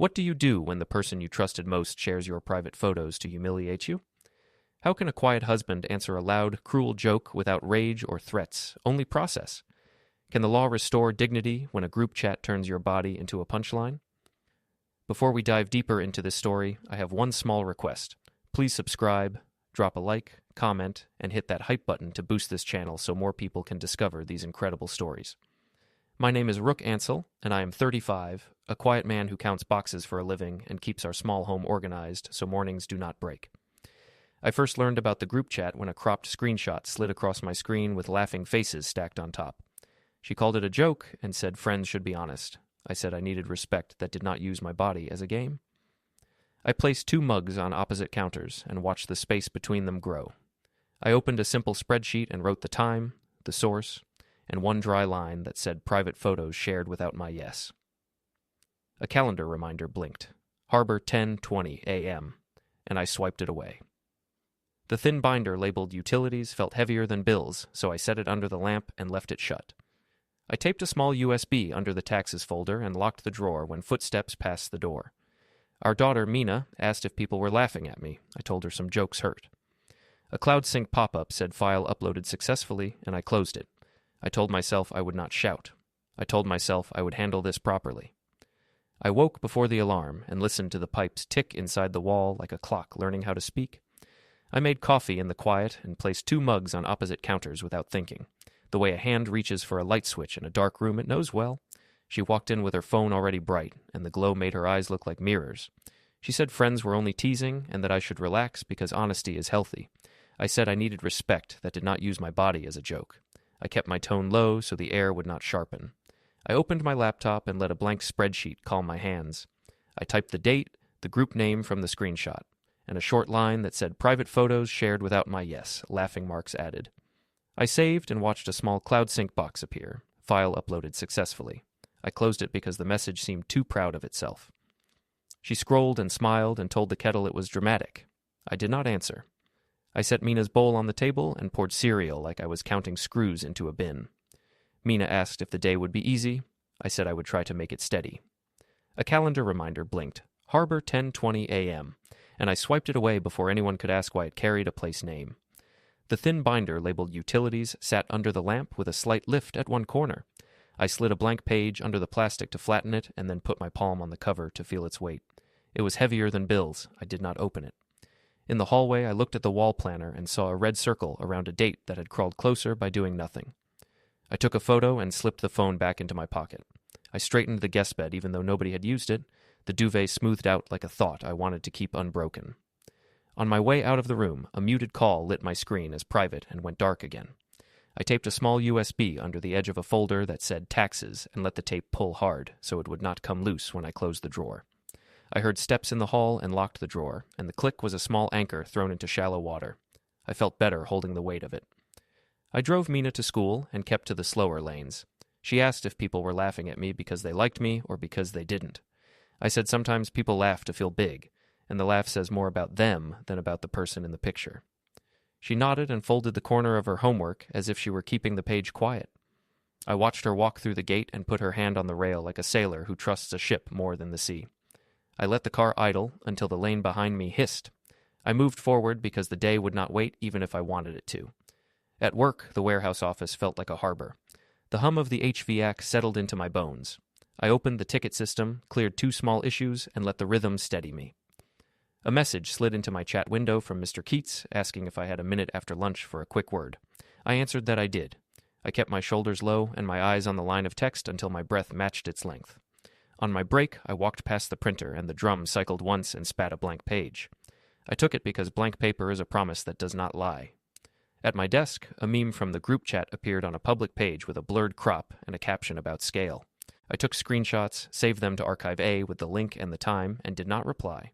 What do you do when the person you trusted most shares your private photos to humiliate you? How can a quiet husband answer a loud, cruel joke without rage or threats, only process? Can the law restore dignity when a group chat turns your body into a punchline? Before we dive deeper into this story, I have one small request. Please subscribe, drop a like, comment, and hit that hype button to boost this channel so more people can discover these incredible stories. My name is Rooke, and I am 35, a quiet man who counts boxes for a living and keeps our small home organized so mornings do not break. I first learned about the group chat when a cropped screenshot slid across my screen with laughing faces stacked on top. She called it a joke and said friends should be honest. I said I needed respect that did not use my body as a game. I placed 2 mugs on opposite counters and watched the space between them grow. I opened a simple spreadsheet and wrote the time, the source, and one dry line that said private photos shared without my yes. A calendar reminder blinked. Harbor 10:20 a.m., and I swiped it away. The thin binder labeled utilities felt heavier than bills, so I set it under the lamp and left it shut. I taped a small USB under the taxes folder and locked the drawer when footsteps passed the door. Our daughter, Mina, asked if people were laughing at me. I told her some jokes hurt. A cloud sync pop-up said file uploaded successfully, and I closed it. I told myself I would not shout. I told myself I would handle this properly. I woke before the alarm and listened to the pipes tick inside the wall like a clock learning how to speak. I made coffee in the quiet and placed 2 mugs on opposite counters without thinking. The way a hand reaches for a light switch in a dark room it knows well. She walked in with her phone already bright, and the glow made her eyes look like mirrors. She said friends were only teasing and that I should relax because honesty is healthy. I said I needed respect that did not use my body as a joke. I kept my tone low so the air would not sharpen. I opened my laptop and let a blank spreadsheet calm my hands. I typed the date, the group name from the screenshot, and a short line that said private photos shared without my yes, laughing marks added. I saved and watched a small cloud sync box appear. File uploaded successfully. I closed it because the message seemed too proud of itself. She scrolled and smiled and told the kettle it was dramatic. I did not answer. I set Mina's bowl on the table and poured cereal like I was counting screws into a bin. Mina asked if the day would be easy. I said I would try to make it steady. A calendar reminder blinked. Harbor 10:20 a.m., and I swiped it away before anyone could ask why it carried a place name. The thin binder labeled utilities sat under the lamp with a slight lift at one corner. I slid a blank page under the plastic to flatten it and then put my palm on the cover to feel its weight. It was heavier than bills. I did not open it. In the hallway, I looked at the wall planner and saw a red circle around a date that had crawled closer by doing nothing. I took a photo and slipped the phone back into my pocket. I straightened the guest bed even though nobody had used it. The duvet smoothed out like a thought I wanted to keep unbroken. On my way out of the room, a muted call lit my screen as private and went dark again. I taped a small USB under the edge of a folder that said taxes and let the tape pull hard so it would not come loose when I closed the drawer. I heard steps in the hall and locked the drawer, and the click was a small anchor thrown into shallow water. I felt better holding the weight of it. I drove Mina to school and kept to the slower lanes. She asked if people were laughing at me because they liked me or because they didn't. I said sometimes people laugh to feel big, and the laugh says more about them than about the person in the picture. She nodded and folded the corner of her homework as if she were keeping the page quiet. I watched her walk through the gate and put her hand on the rail like a sailor who trusts a ship more than the sea. I let the car idle until the lane behind me hissed. I moved forward because the day would not wait even if I wanted it to. At work, the warehouse office felt like a harbor. The hum of the HVAC settled into my bones. I opened the ticket system, cleared 2 small issues, and let the rhythm steady me. A message slid into my chat window from Mr. Keats asking if I had a minute after lunch for a quick word. I answered that I did. I kept my shoulders low and my eyes on the line of text until my breath matched its length. On my break, I walked past the printer and the drum cycled once and spat a blank page. I took it because blank paper is a promise that does not lie. At my desk, a meme from the group chat appeared on a public page with a blurred crop and a caption about scale. I took screenshots, saved them to Archive A with the link and the time, and did not reply.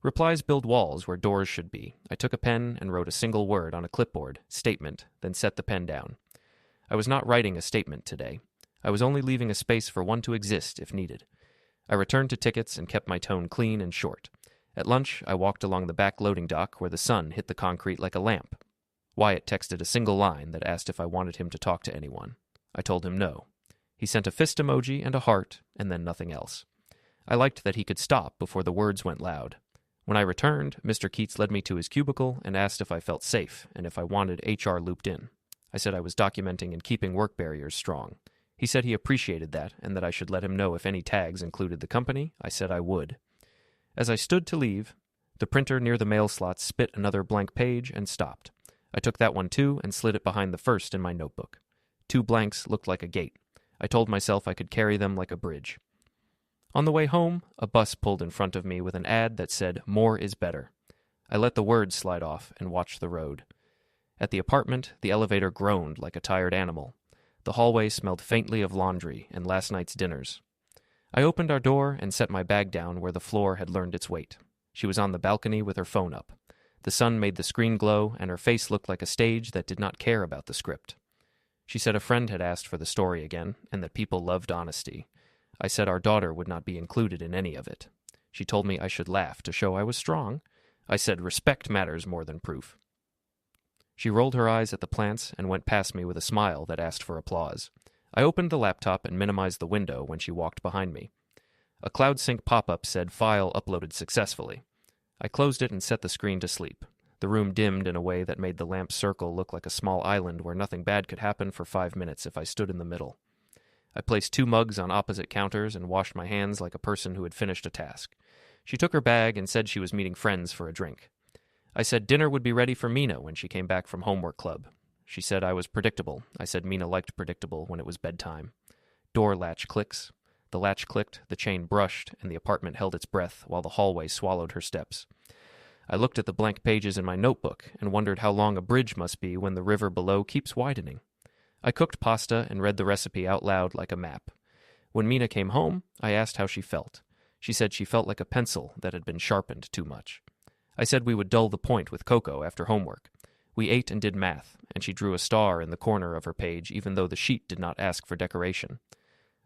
Replies build walls where doors should be. I took a pen and wrote a single word on a clipboard, statement, then set the pen down. I was not writing a statement today. I was only leaving a space for one to exist if needed. I returned to tickets and kept my tone clean and short. At lunch, I walked along the back loading dock where the sun hit the concrete like a lamp. Wyatt texted a single line that asked if I wanted him to talk to anyone. I told him no. He sent a fist emoji and a heart, and then nothing else. I liked that he could stop before the words went loud. When I returned, Mr. Keats led me to his cubicle and asked if I felt safe and if I wanted HR looped in. I said I was documenting and keeping work barriers strong. He said he appreciated that and that I should let him know if any tags included the company. I said I would. As I stood to leave, the printer near the mail slot spit another blank page and stopped. I took that one too and slid it behind the first in my notebook. 2 blanks looked like a gate. I told myself I could carry them like a bridge. On the way home, a bus pulled in front of me with an ad that said, "More is better." I let the words slide off and watched the road. At the apartment, the elevator groaned like a tired animal. The hallway smelled faintly of laundry and last night's dinners. I opened our door and set my bag down where the floor had learned its weight. She was on the balcony with her phone up. The sun made the screen glow, and her face looked like a stage that did not care about the script. She said a friend had asked for the story again, and that people loved honesty. I said our daughter would not be included in any of it. She told me I should laugh to show I was strong. I said respect matters more than proof. She rolled her eyes at the plants and went past me with a smile that asked for applause. I opened the laptop and minimized the window when she walked behind me. A CloudSync pop-up said file uploaded successfully. I closed it and set the screen to sleep. The room dimmed in a way that made the lamp's circle look like a small island where nothing bad could happen for 5 minutes if I stood in the middle. I placed 2 mugs on opposite counters and washed my hands like a person who had finished a task. She took her bag and said she was meeting friends for a drink. I said dinner would be ready for Mina when she came back from homework club. She said I was predictable. I said Mina liked predictable when it was bedtime. Door latch clicks. The latch clicked, the chain brushed, and the apartment held its breath while the hallway swallowed her steps. I looked at the blank pages in my notebook and wondered how long a bridge must be when the river below keeps widening. I cooked pasta and read the recipe out loud like a map. When Mina came home, I asked how she felt. She said she felt like a pencil that had been sharpened too much. I said we would dull the point with Coco after homework. We ate and did math, and she drew a star in the corner of her page even though the sheet did not ask for decoration.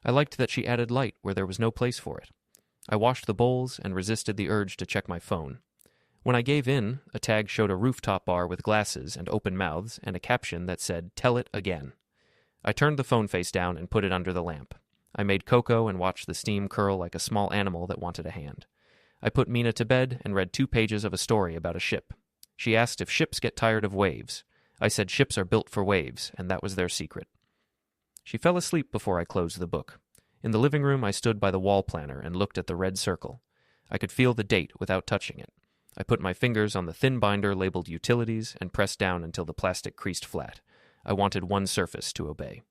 I liked that she added light where there was no place for it. I washed the bowls and resisted the urge to check my phone. When I gave in, a tag showed a rooftop bar with glasses and open mouths and a caption that said, "Tell it again." I turned the phone face down and put it under the lamp. I made cocoa and watched the steam curl like a small animal that wanted a hand. I put Mina to bed and read 2 pages of a story about a ship. She asked if ships get tired of waves. I said ships are built for waves, and that was their secret. She fell asleep before I closed the book. In the living room, I stood by the wall planner and looked at the red circle. I could feel the date without touching it. I put my fingers on the thin binder labeled Utilities and pressed down until the plastic creased flat. I wanted one surface to obey.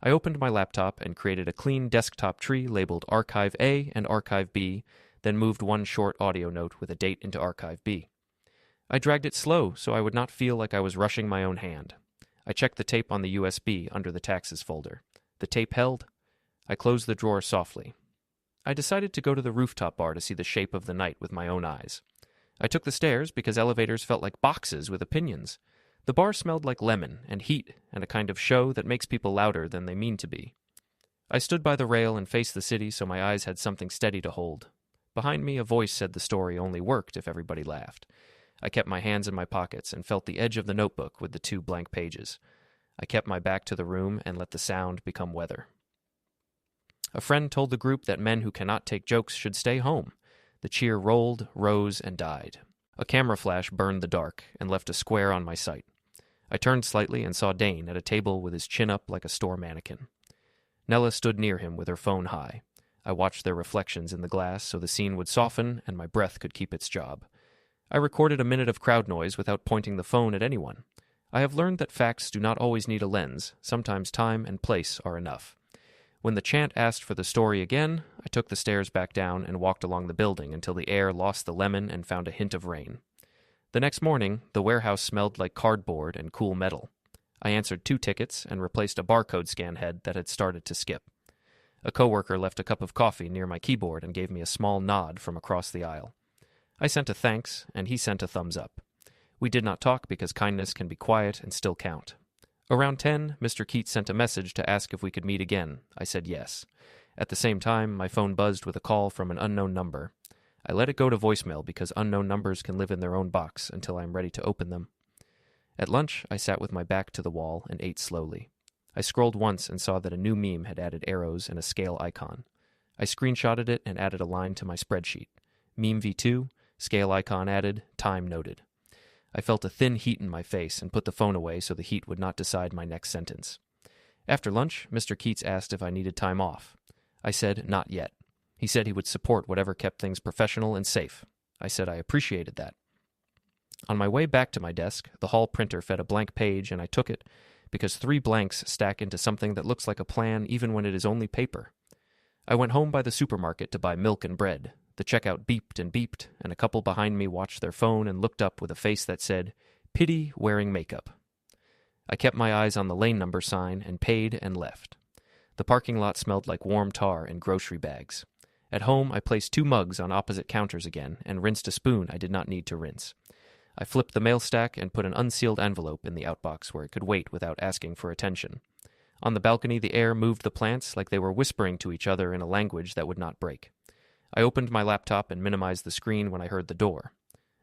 I opened my laptop and created a clean desktop tree labeled Archive A and Archive B, then moved one short audio note with a date into Archive B. I dragged it slow so I would not feel like I was rushing my own hand. I checked the tape on the USB under the taxes folder. The tape held. I closed the drawer softly. I decided to go to the rooftop bar to see the shape of the night with my own eyes. I took the stairs because elevators felt like boxes with opinions. The bar smelled like lemon and heat and a kind of show that makes people louder than they mean to be. I stood by the rail and faced the city so my eyes had something steady to hold. Behind me, a voice said the story only worked if everybody laughed. I kept my hands in my pockets and felt the edge of the notebook with the 2 blank pages. I kept my back to the room and let the sound become weather. A friend told the group that men who cannot take jokes should stay home. The cheer rolled, rose, and died. A camera flash burned the dark and left a square on my sight. I turned slightly and saw Dane at a table with his chin up like a store mannequin. Nella stood near him with her phone high. I watched their reflections in the glass so the scene would soften and my breath could keep its job. I recorded a minute of crowd noise without pointing the phone at anyone. I have learned that facts do not always need a lens. Sometimes time and place are enough. When the chant asked for the story again, I took the stairs back down and walked along the building until the air lost the lemon and found a hint of rain. The next morning, the warehouse smelled like cardboard and cool metal. I answered 2 tickets and replaced a barcode scan head that had started to skip. A coworker left a cup of coffee near my keyboard and gave me a small nod from across the aisle. I sent a thanks, and he sent a thumbs up. We did not talk because kindness can be quiet and still count. Around 10, Mr. Keats sent a message to ask if we could meet again. I said yes. At the same time, my phone buzzed with a call from an unknown number. I let it go to voicemail because unknown numbers can live in their own box until I am ready to open them. At lunch, I sat with my back to the wall and ate slowly. I scrolled once and saw that a new meme had added arrows and a scale icon. I screenshotted it and added a line to my spreadsheet. Meme V2, scale icon added, time noted. I felt a thin heat in my face and put the phone away so the heat would not decide my next sentence. After lunch, Mr. Keats asked if I needed time off. I said not yet. He said he would support whatever kept things professional and safe. I said I appreciated that. On my way back to my desk, the hall printer fed a blank page and I took it because 3 blanks stack into something that looks like a plan even when it is only paper. I went home by the supermarket to buy milk and bread. The checkout beeped, and a couple behind me watched their phone and looked up with a face that said, "Pity wearing makeup." I kept my eyes on the lane number sign and paid and left. The parking lot smelled like warm tar and grocery bags. At home, I placed 2 mugs on opposite counters again and rinsed a spoon I did not need to rinse. I flipped the mail stack and put an unsealed envelope in the outbox where it could wait without asking for attention. On the balcony, the air moved the plants like they were whispering to each other in a language that would not break. I opened my laptop and minimized the screen when I heard the door.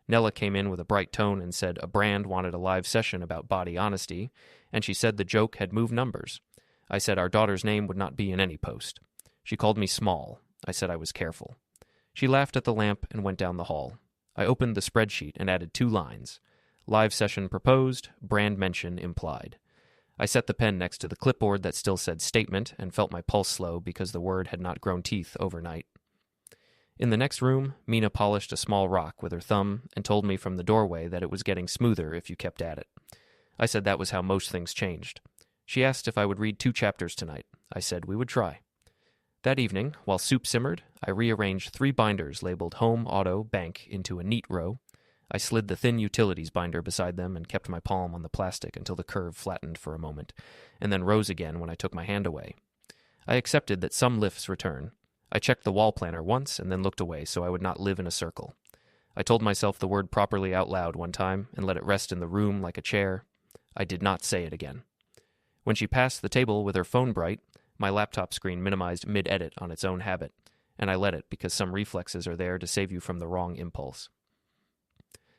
Nella came in with a bright tone and said a brand wanted a live session about body honesty, and she said the joke had moved numbers. I said our daughter's name would not be in any post. She called me small. I said I was careful. She laughed at the lamp and went down the hall. I opened the spreadsheet and added 2 lines. Live session proposed, brand mention implied. I set the pen next to the clipboard that still said statement and felt my pulse slow because the word had not grown teeth overnight. In the next room, Mina polished a small rock with her thumb and told me from the doorway that it was getting smoother if you kept at it. I said that was how most things changed. She asked if I would read 2 chapters tonight. I said we would try. That evening, while soup simmered, I rearranged 3 binders labeled Home, Auto, Bank into a neat row. I slid the thin utilities binder beside them and kept my palm on the plastic until the curve flattened for a moment, and then rose again when I took my hand away. I accepted that some lifts return. I checked the wall planner once and then looked away so I would not live in a circle. I told myself the word properly out loud one time and let it rest in the room like a chair. I did not say it again. When she passed the table with her phone bright, my laptop screen minimized mid-edit on its own habit, and I let it because some reflexes are there to save you from the wrong impulse.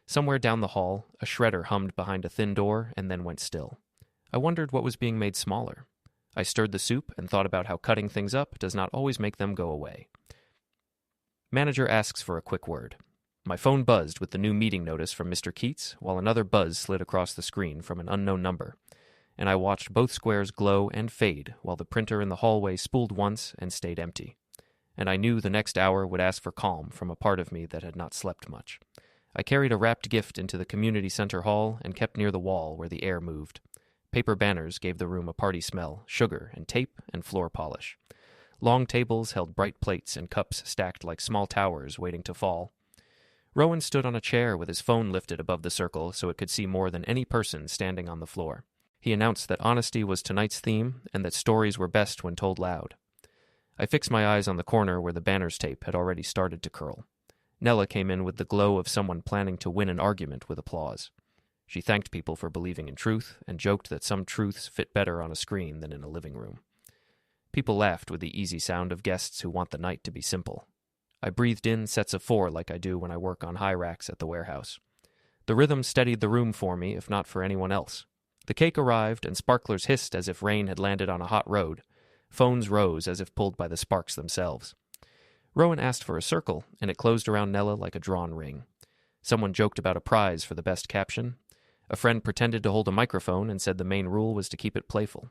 Somewhere down the hall, a shredder hummed behind a thin door and then went still. I wondered what was being made smaller. I stirred the soup and thought about how cutting things up does not always make them go away. Manager asks for a quick word. My phone buzzed with the new meeting notice from Mr. Keats, while another buzz slid across the screen from an unknown number, and I watched both squares glow and fade while the printer in the hallway spooled once and stayed empty. And I knew the next hour would ask for calm from a part of me that had not slept much. I carried a wrapped gift into the community center hall and kept near the wall where the air moved. Paper banners gave the room a party smell, sugar and tape and floor polish. Long tables held bright plates and cups stacked like small towers waiting to fall. Rowan stood on a chair with his phone lifted above the circle so it could see more than any person standing on the floor. He announced that honesty was tonight's theme and that stories were best when told loud. I fixed my eyes on the corner where the banner's tape had already started to curl. Nella came in with the glow of someone planning to win an argument with applause. She thanked people for believing in truth and joked that some truths fit better on a screen than in a living room. People laughed with the easy sound of guests who want the night to be simple. I breathed in sets of 4 like I do when I work on high racks at the warehouse. The rhythm steadied the room for me, if not for anyone else. The cake arrived, and sparklers hissed as if rain had landed on a hot road. Phones rose as if pulled by the sparks themselves. Rowan asked for a circle, and it closed around Nella like a drawn ring. Someone joked about a prize for the best caption. A friend pretended to hold a microphone and said the main rule was to keep it playful.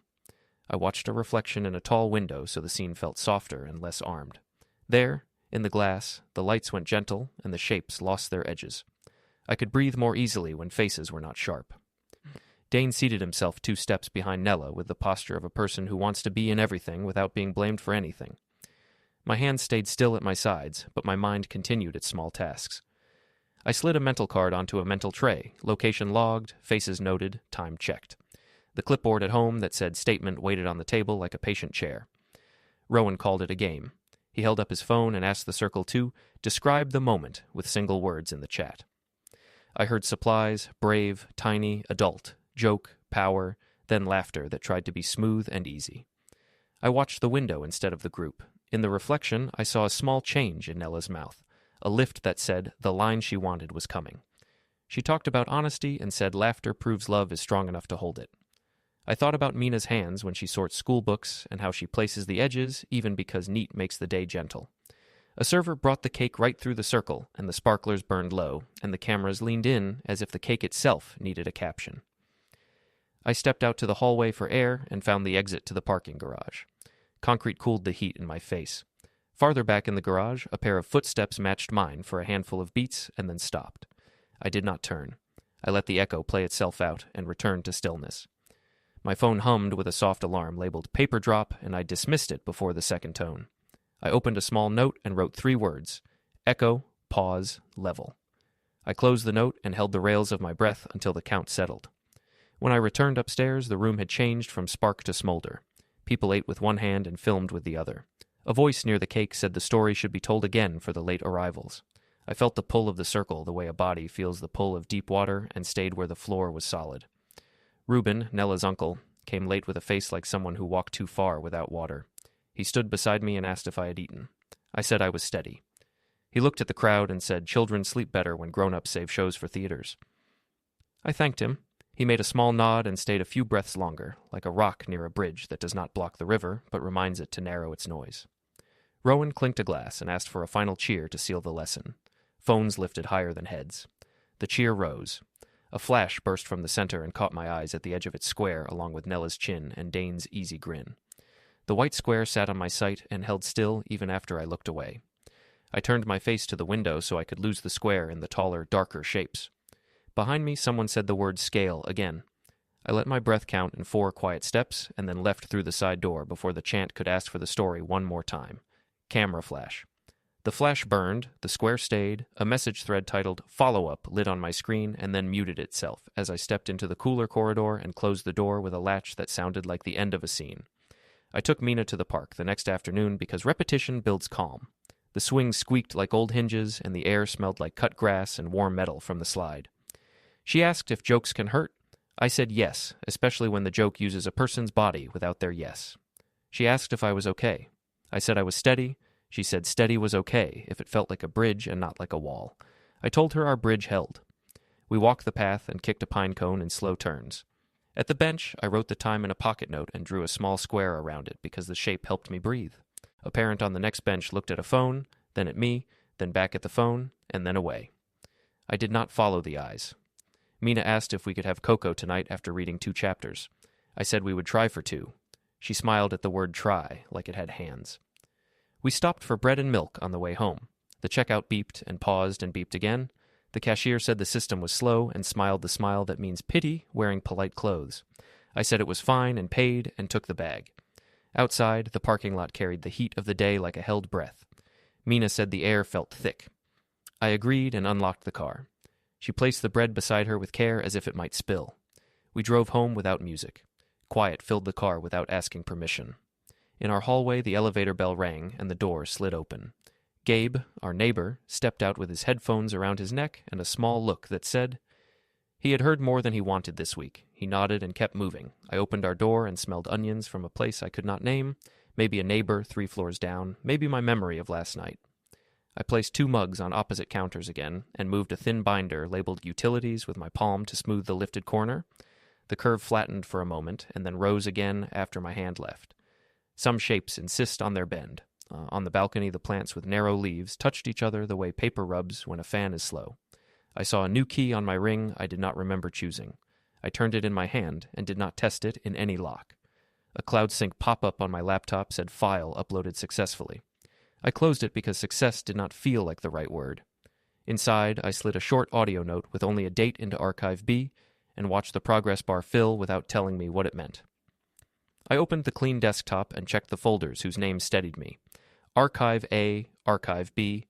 I watched a reflection in a tall window so the scene felt softer and less armed. There, in the glass, the lights went gentle and the shapes lost their edges. I could breathe more easily when faces were not sharp. Dane seated himself 2 steps behind Nella with the posture of a person who wants to be in everything without being blamed for anything. My hands stayed still at my sides, but my mind continued its small tasks. I slid a mental card onto a mental tray, location logged, faces noted, time checked. The clipboard at home that said statement waited on the table like a patient chair. Rowan called it a game. He held up his phone and asked the circle to describe the moment with single words in the chat. I heard supplies, brave, tiny, adult, joke, power, then laughter that tried to be smooth and easy. I watched the window instead of the group. In the reflection, I saw a small change in Nella's mouth, a lift that said the line she wanted was coming. She talked about honesty and said laughter proves love is strong enough to hold it. I thought about Mina's hands when she sorts school books and how she places the edges, even because neat makes the day gentle. A server brought the cake right through the circle, and the sparklers burned low, and the cameras leaned in as if the cake itself needed a caption. I stepped out to the hallway for air and found the exit to the parking garage. Concrete cooled the heat in my face. Farther back in the garage, a pair of footsteps matched mine for a handful of beats and then stopped. I did not turn. I let the echo play itself out and returned to stillness. My phone hummed with a soft alarm labeled paper drop, and I dismissed it before the second tone. I opened a small note and wrote 3 words: echo, pause, level. I closed the note and held the rails of my breath until the count settled. When I returned upstairs, the room had changed from spark to smolder. People ate with one hand and filmed with the other. A voice near the cake said the story should be told again for the late arrivals. I felt the pull of the circle the way a body feels the pull of deep water and stayed where the floor was solid. Reuben, Nella's uncle, came late with a face like someone who walked too far without water. He stood beside me and asked if I had eaten. I said I was steady. He looked at the crowd and said children sleep better when grown-ups save shows for theaters. I thanked him. He made a small nod and stayed a few breaths longer, like a rock near a bridge that does not block the river, but reminds it to narrow its noise. Rowan clinked a glass and asked for a final cheer to seal the lesson. Phones lifted higher than heads. The cheer rose. A flash burst from the center and caught my eyes at the edge of its square along with Nella's chin and Dane's easy grin. The white square sat on my sight and held still even after I looked away. I turned my face to the window so I could lose the square in the taller, darker shapes. Behind me, someone said the word scale again. I let my breath count in 4 quiet steps and then left through the side door before the chant could ask for the story one more time. Camera flash. The flash burned, the square stayed, a message thread titled Follow-Up lit on my screen and then muted itself as I stepped into the cooler corridor and closed the door with a latch that sounded like the end of a scene. I took Mina to the park the next afternoon because repetition builds calm. The swings squeaked like old hinges, and the air smelled like cut grass and warm metal from the slide. She asked if jokes can hurt. I said yes, especially when the joke uses a person's body without their yes. She asked if I was okay. I said I was steady. She said steady was okay if it felt like a bridge and not like a wall. I told her our bridge held. We walked the path and kicked a pine cone in slow turns. At the bench, I wrote the time in a pocket note and drew a small square around it because the shape helped me breathe. A parent on the next bench looked at a phone, then at me, then back at the phone, and then away. I did not follow the eyes. Mina asked if we could have cocoa tonight after reading 2 chapters. I said we would try for 2. She smiled at the word try, like it had hands. We stopped for bread and milk on the way home. The checkout beeped and paused and beeped again. The cashier said the system was slow and smiled the smile that means pity wearing polite clothes. I said it was fine and paid and took the bag. Outside, the parking lot carried the heat of the day like a held breath. Mina said the air felt thick. I agreed and unlocked the car. She placed the bread beside her with care as if it might spill. We drove home without music. Quiet filled the car without asking permission. In our hallway, the elevator bell rang and the door slid open. Gabe, our neighbor, stepped out with his headphones around his neck and a small look that said, he had heard more than he wanted this week. He nodded and kept moving. I opened our door and smelled onions from a place I could not name, maybe a neighbor 3 floors down, maybe my memory of last night. I placed 2 mugs on opposite counters again and moved a thin binder labeled Utilities with my palm to smooth the lifted corner. The curve flattened for a moment and then rose again after my hand left. Some shapes insist on their bend. On the balcony, the plants with narrow leaves touched each other the way paper rubs when a fan is slow. I saw a new key on my ring I did not remember choosing. I turned it in my hand and did not test it in any lock. A CloudSync pop-up on my laptop said file uploaded successfully. I closed it because success did not feel like the right word. Inside, I slid a short audio note with only a date into Archive B and watched the progress bar fill without telling me what it meant. I opened the clean desktop and checked the folders whose names steadied me. Archive A, Archive B.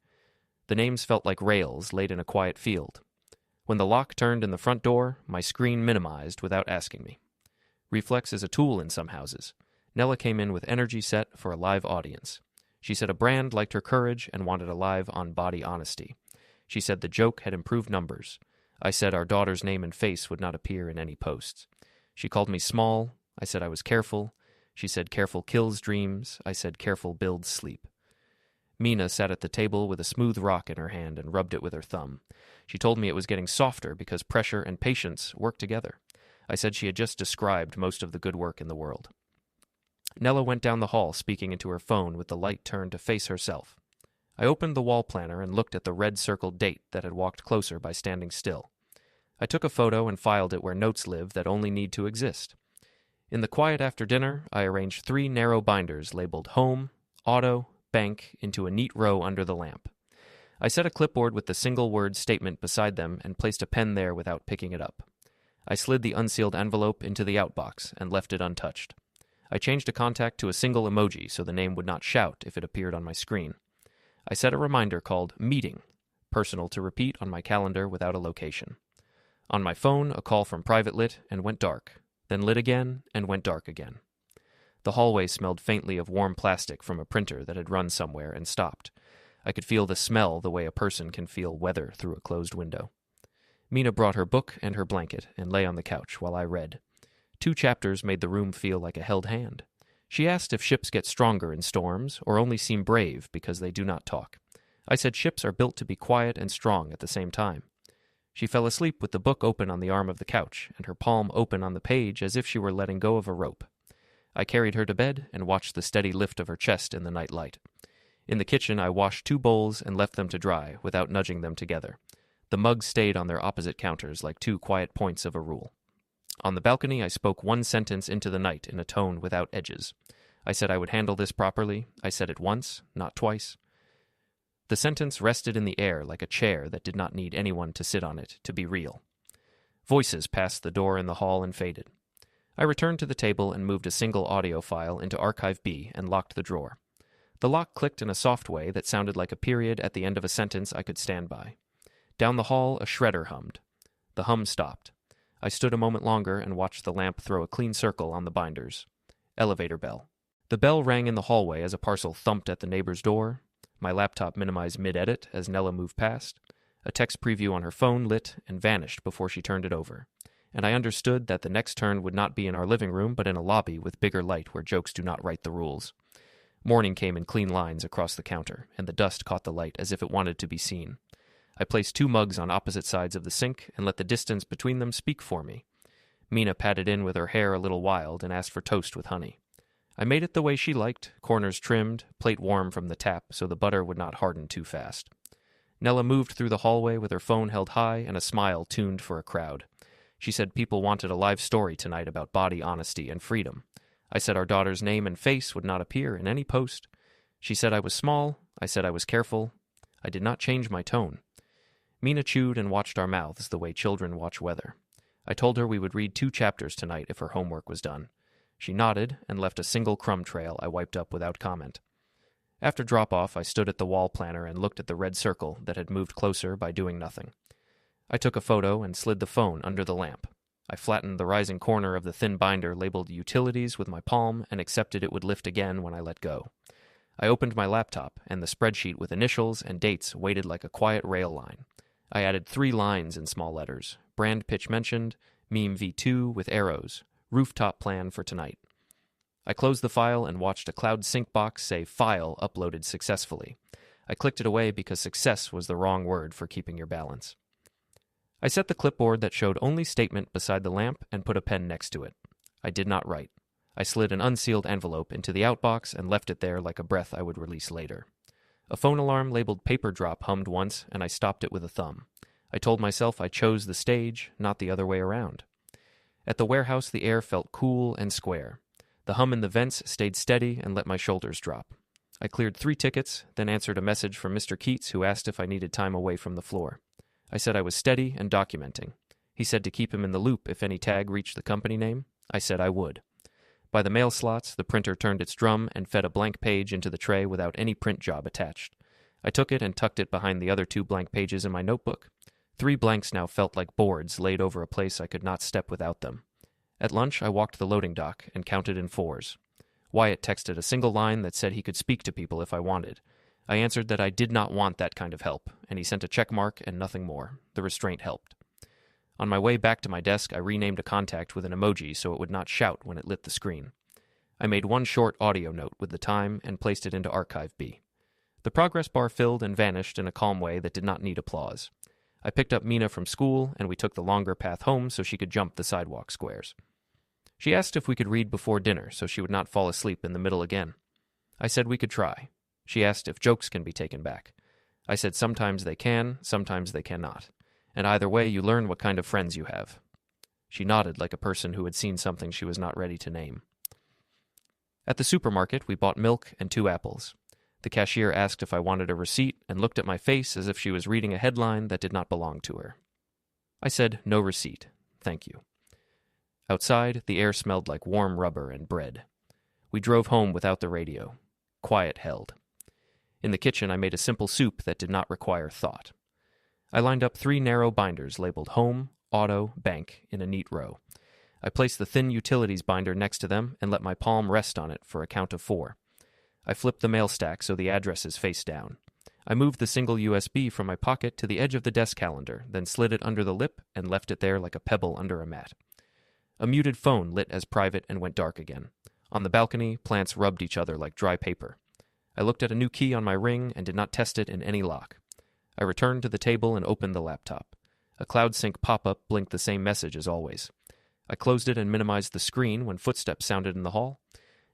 The names felt like rails laid in a quiet field. When the lock turned in the front door, my screen minimized without asking me. Reflex is a tool in some houses. Nella came in with energy set for a live audience. She said a brand liked her courage and wanted a live on-body honesty. She said the joke had improved numbers. I said our daughter's name and face would not appear in any posts. She called me small. I said I was careful. She said careful kills dreams. I said careful builds sleep. Mina sat at the table with a smooth rock in her hand and rubbed it with her thumb. She told me it was getting softer because pressure and patience work together. I said she had just described most of the good work in the world. Nella went down the hall, speaking into her phone with the light turned to face herself. I opened the wall planner and looked at the red-circled date that had walked closer by standing still. I took a photo and filed it where notes live that only need to exist. In the quiet after dinner, I arranged 3 narrow binders labeled Home, Auto, Bank into a neat row under the lamp. I set a clipboard with the single-word statement beside them and placed a pen there without picking it up. I slid the unsealed envelope into the outbox and left it untouched. I changed a contact to a single emoji so the name would not shout if it appeared on my screen. I set a reminder called Meeting, personal to repeat on my calendar without a location. On my phone, a call from private lit and went dark, then lit again and went dark again. The hallway smelled faintly of warm plastic from a printer that had run somewhere and stopped. I could feel the smell the way a person can feel weather through a closed window. Mina brought her book and her blanket and lay on the couch while I read. 2 chapters made the room feel like a held hand. She asked if ships get stronger in storms or only seem brave because they do not talk. I said ships are built to be quiet and strong at the same time. She fell asleep with the book open on the arm of the couch and her palm open on the page as if she were letting go of a rope. I carried her to bed and watched the steady lift of her chest in the night light. In the kitchen, I washed 2 bowls and left them to dry without nudging them together. The mugs stayed on their opposite counters like 2 quiet points of a rule. On the balcony, I spoke 1 sentence into the night in a tone without edges. I said I would handle this properly. I said it once, not twice. The sentence rested in the air like a chair that did not need anyone to sit on it to be real. Voices passed the door in the hall and faded. I returned to the table and moved a single audio file into Archive B and locked the drawer. The lock clicked in a soft way that sounded like a period at the end of a sentence I could stand by. Down the hall, a shredder hummed. The hum stopped. I stood a moment longer and watched the lamp throw a clean circle on the binders. Elevator bell. The bell rang in the hallway as a parcel thumped at the neighbor's door. My laptop minimized mid-edit as Nella moved past. A text preview on her phone lit and vanished before she turned it over. And I understood that the next turn would not be in our living room but in a lobby with bigger light where jokes do not write the rules. Morning came in clean lines across the counter, and the dust caught the light as if it wanted to be seen. I placed 2 mugs on opposite sides of the sink and let the distance between them speak for me. Mina patted in with her hair a little wild and asked for toast with honey. I made it the way she liked, corners trimmed, plate warm from the tap so the butter would not harden too fast. Nella moved through the hallway with her phone held high and a smile tuned for a crowd. She said people wanted a live story tonight about body honesty and freedom. I said our daughter's name and face would not appear in any post. She said I was small. I said I was careful. I did not change my tone. Mina chewed and watched our mouths the way children watch weather. I told her we would read 2 chapters tonight if her homework was done. She nodded and left a single crumb trail I wiped up without comment. After drop-off, I stood at the wall planner and looked at the red circle that had moved closer by doing nothing. I took a photo and slid the phone under the lamp. I flattened the rising corner of the thin binder labeled Utilities with my palm and accepted it would lift again when I let go. I opened my laptop, and the spreadsheet with initials and dates waited like a quiet rail line. I added 3 lines in small letters. Brand pitch mentioned, meme V2 with arrows, rooftop plan for tonight. I closed the file and watched a cloud sync box say file uploaded successfully. I clicked it away because success was the wrong word for keeping your balance. I set the clipboard that showed only statement beside the lamp and put a pen next to it. I did not write. I slid an unsealed envelope into the outbox and left it there like a breath I would release later. A phone alarm labeled paper drop hummed once, and I stopped it with a thumb. I told myself I chose the stage, not the other way around. At the warehouse, the air felt cool and square. The hum in the vents stayed steady and let my shoulders drop. I cleared 3 tickets, then answered a message from Mr. Keats who asked if I needed time away from the floor. I said I was steady and documenting. He said to keep him in the loop if any tag reached the company name. I said I would. By the mail slots, the printer turned its drum and fed a blank page into the tray without any print job attached. I took it and tucked it behind the other 2 blank pages in my notebook. 3 blanks now felt like boards laid over a place I could not step without them. At lunch, I walked the loading dock and counted in 4s. Wyatt texted a single line that said he could speak to people if I wanted. I answered that I did not want that kind of help, and he sent a check mark and nothing more. The restraint helped. On my way back to my desk, I renamed a contact with an emoji so it would not shout when it lit the screen. I made 1 short audio note with the time and placed it into Archive B. The progress bar filled and vanished in a calm way that did not need applause. I picked up Mina from school, and we took the longer path home so she could jump the sidewalk squares. She asked if we could read before dinner so she would not fall asleep in the middle again. I said we could try. She asked if jokes can be taken back. I said sometimes they can, sometimes they cannot. And either way, you learn what kind of friends you have. She nodded like a person who had seen something she was not ready to name. At the supermarket, we bought milk and 2 apples. The cashier asked if I wanted a receipt and looked at my face as if she was reading a headline that did not belong to her. I said, no receipt, thank you. Outside, the air smelled like warm rubber and bread. We drove home without the radio. Quiet held. In the kitchen, I made a simple soup that did not require thought. I lined up 3 narrow binders labeled Home, Auto, Bank in a neat row. I placed the thin utilities binder next to them and let my palm rest on it for a count of 4. I flipped the mail stack so the addresses face down. I moved the single USB from my pocket to the edge of the desk calendar, then slid it under the lip and left it there like a pebble under a mat. A muted phone lit as private and went dark again. On the balcony, plants rubbed each other like dry paper. I looked at a new key on my ring and did not test it in any lock. I returned to the table and opened the laptop. A CloudSync pop-up blinked the same message as always. I closed it and minimized the screen when footsteps sounded in the hall.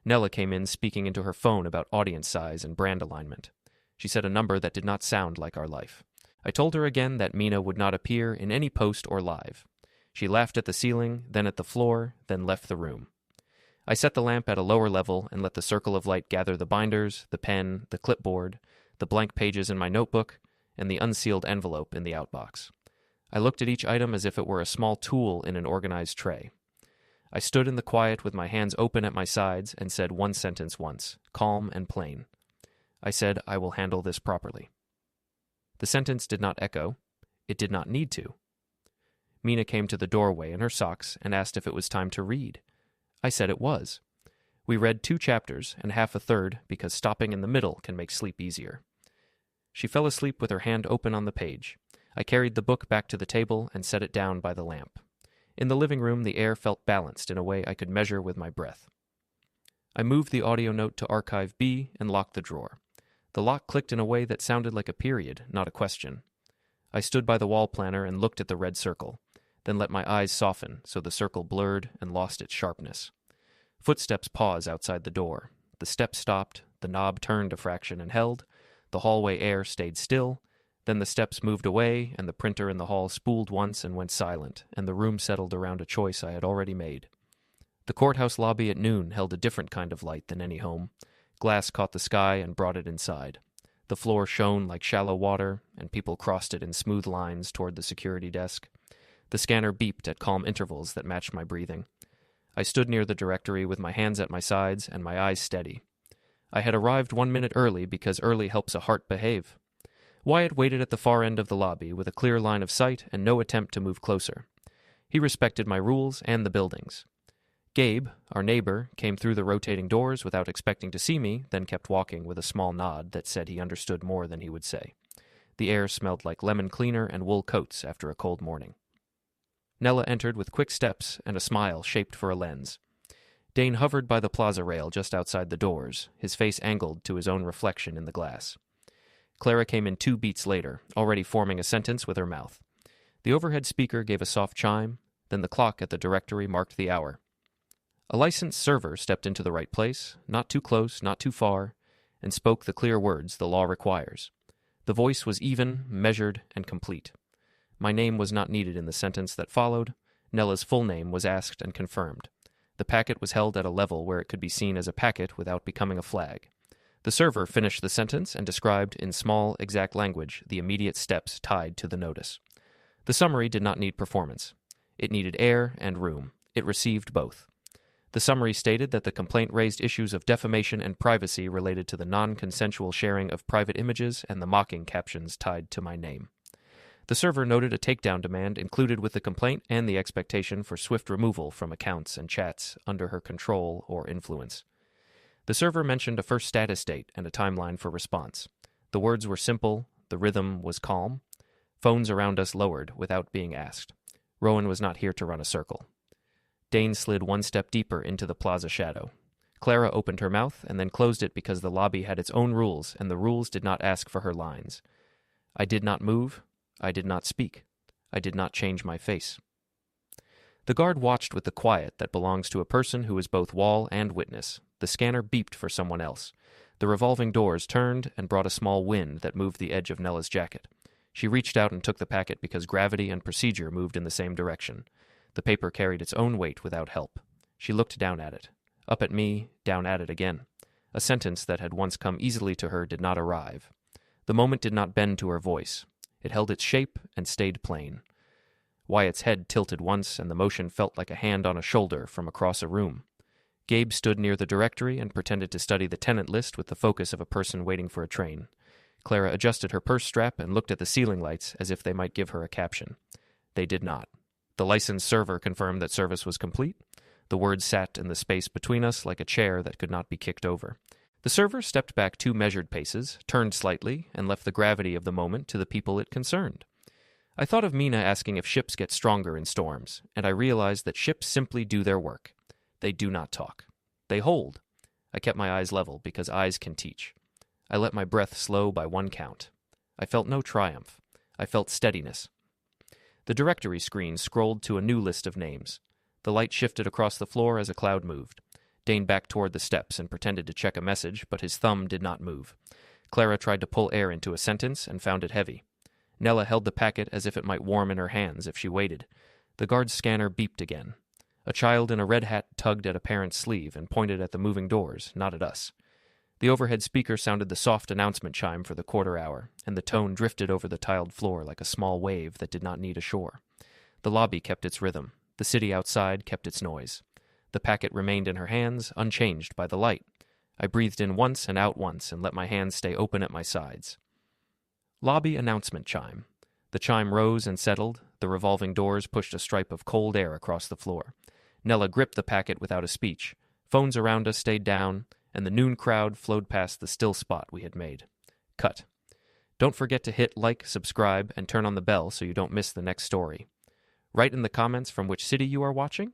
Nella came in speaking into her phone about audience size and brand alignment. She said a number that did not sound like our life. I told her again that Mina would not appear in any post or live. She laughed at the ceiling, then at the floor, then left the room. I set the lamp at a lower level and let the circle of light gather the binders, the pen, the clipboard, the blank pages in my notebook, and the unsealed envelope in the outbox. I looked at each item as if it were a small tool in an organized tray. I stood in the quiet with my hands open at my sides and said one sentence once, calm and plain. I said, I will handle this properly. The sentence did not echo. It did not need to. Mina came to the doorway in her socks and asked if it was time to read. I said it was. We read 2 chapters and half a third because stopping in the middle can make sleep easier. She fell asleep with her hand open on the page. I carried the book back to the table and set it down by the lamp. In the living room, the air felt balanced in a way I could measure with my breath. I moved the audio note to Archive B and locked the drawer. The lock clicked in a way that sounded like a period, not a question. I stood by the wall planner and looked at the red circle, then let my eyes soften so the circle blurred and lost its sharpness. Footsteps paused outside the door. The step stopped, the knob turned a fraction and held, the hallway air stayed still, then the steps moved away, and the printer in the hall spooled once and went silent, and the room settled around a choice I had already made. The courthouse lobby at noon held a different kind of light than any home. Glass caught the sky and brought it inside. The floor shone like shallow water, and people crossed it in smooth lines toward the security desk. The scanner beeped at calm intervals that matched my breathing. I stood near the directory with my hands at my sides and my eyes steady. I had arrived 1 minute early because early helps a heart behave. Wyatt waited at the far end of the lobby with a clear line of sight and no attempt to move closer. He respected my rules and the buildings. Gabe, our neighbor, came through the rotating doors without expecting to see me, then kept walking with a small nod that said he understood more than he would say. The air smelled like lemon cleaner and wool coats after a cold morning. Nella entered with quick steps and a smile shaped for a lens. Dane hovered by the plaza rail just outside the doors, his face angled to his own reflection in the glass. Clara came in 2 beats later, already forming a sentence with her mouth. The overhead speaker gave a soft chime, then the clock at the directory marked the hour. A licensed server stepped into the right place, not too close, not too far, and spoke the clear words the law requires. The voice was even, measured, and complete. My name was not needed in the sentence that followed. Nella's full name was asked and confirmed. The packet was held at a level where it could be seen as a packet without becoming a flag. The server finished the sentence and described in small, exact language the immediate steps tied to the notice. The summary did not need performance. It needed air and room. It received both. The summary stated that the complaint raised issues of defamation and privacy related to the non-consensual sharing of private images and the mocking captions tied to my name. The server noted a takedown demand included with the complaint and the expectation for swift removal from accounts and chats under her control or influence. The server mentioned a first status date and a timeline for response. The words were simple, the rhythm was calm. Phones around us lowered without being asked. Rowan was not here to run a circle. Dane slid 1 step deeper into the plaza shadow. Clara opened her mouth and then closed it because the lobby had its own rules and the rules did not ask for her lines. I did not move. I did not speak. I did not change my face. The guard watched with the quiet that belongs to a person who is both wall and witness. The scanner beeped for someone else. The revolving doors turned and brought a small wind that moved the edge of Nella's jacket. She reached out and took the packet because gravity and procedure moved in the same direction. The paper carried its own weight without help. She looked down at it. Up at me, down at it again. A sentence that had once come easily to her did not arrive. The moment did not bend to her voice. It held its shape and stayed plain. Wyatt's head tilted once, and the motion felt like a hand on a shoulder from across a room. Gabe stood near the directory and pretended to study the tenant list with the focus of a person waiting for a train. Clara adjusted her purse strap and looked at the ceiling lights as if they might give her a caption. They did not. The licensed server confirmed that service was complete. The words sat in the space between us like a chair that could not be kicked over. The server stepped back 2 measured paces, turned slightly, and left the gravity of the moment to the people it concerned. I thought of Mina asking if ships get stronger in storms, and I realized that ships simply do their work. They do not talk. They hold. I kept my eyes level because eyes can teach. I let my breath slow by 1 count. I felt no triumph. I felt steadiness. The directory screen scrolled to a new list of names. The light shifted across the floor as a cloud moved. Dane backed toward the steps and pretended to check a message, but his thumb did not move. Clara tried to pull air into a sentence and found it heavy. Nella held the packet as if it might warm in her hands if she waited. The guard's scanner beeped again. A child in a red hat tugged at a parent's sleeve and pointed at the moving doors, not at us. The overhead speaker sounded the soft announcement chime for the quarter hour, and the tone drifted over the tiled floor like a small wave that did not need a shore. The lobby kept its rhythm. The city outside kept its noise. The packet remained in her hands, unchanged by the light. I breathed in once and out once and let my hands stay open at my sides. Lobby announcement chime. The chime rose and settled. The revolving doors pushed a stripe of cold air across the floor. Nella gripped the packet without a speech. Phones around us stayed down, and the noon crowd flowed past the still spot we had made. Cut. Don't forget to hit like, subscribe, and turn on the bell so you don't miss the next story. Write in the comments from which city you are watching,